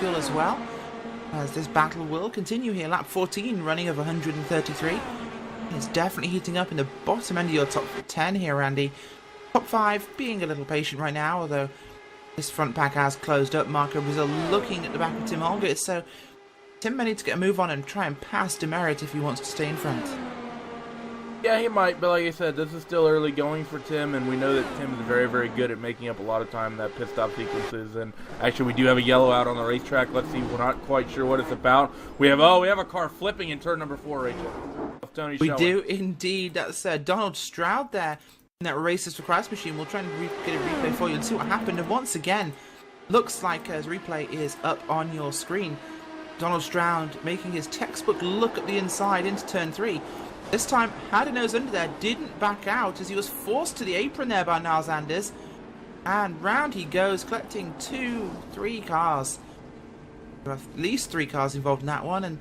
will as well, as this battle will continue here. Lap 14, running of 133. It's definitely heating up in the bottom end of your top 10 here, Randy. Top 5 being a little patient right now, although this front pack has closed up. Marco Brazil looking at the back of Tim Olgert, so Tim may need to get a move on and try and pass Demerit if he wants to stay in front. Yeah, he might, but like I said, this is still early going for Tim, and we know that Tim is very, very good at making up a lot of time in that pit stop sequences. And actually, we do have a yellow out on the racetrack. Let's see, we're not quite sure what it's about. We have a car flipping in turn number 4, Rachel. Tony's we showing. do indeed. That's Donald Stroud there in that Races for Christ machine. We'll try and get a replay for you and see what happened. And once again, looks like his replay is up on your screen. Donald Stroud making his textbook look at the inside into turn 3. This time, had a nose under there, didn't back out as he was forced to the apron there by Niles Anders. And round he goes, collecting 3 cars. There are at least 3 cars involved in that one, and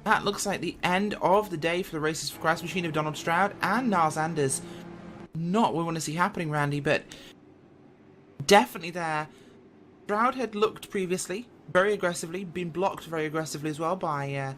that looks like the end of the day for the Races for Christ machine of Donald Stroud and Niles Anders. Not what we want to see happening, Randy, but definitely there. Stroud had looked previously very aggressively, been blocked very aggressively as well by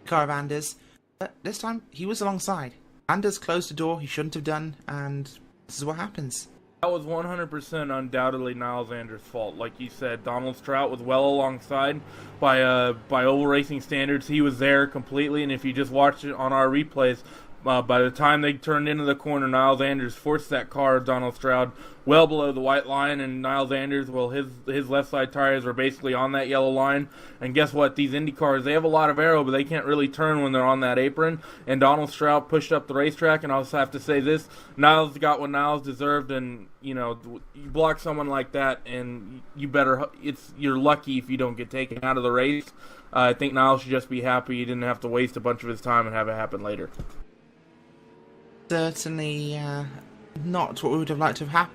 car of Anders. But this time, he was alongside. Anders closed the door he shouldn't have done, and this is what happens. That was 100% undoubtedly Niles Anders' fault. Like you said, Donald Stroud was well alongside by oval racing standards. He was there completely, and if you just watch it on our replays, by the time they turned into the corner, Niles Anders forced that car of Donald Stroud well below the white line, and Niles Anders, well, his left side tires were basically on that yellow line. And guess what? These Indy cars, they have a lot of aero, but they can't really turn when they're on that apron. And Donald Stroud pushed up the racetrack, and I'll just have to say this: Niles got what Niles deserved, and you block someone like that, and you're lucky if you don't get taken out of the race. I think Niles should just be happy he didn't have to waste a bunch of his time and have it happen later. Certainly not what we would have liked to have happened.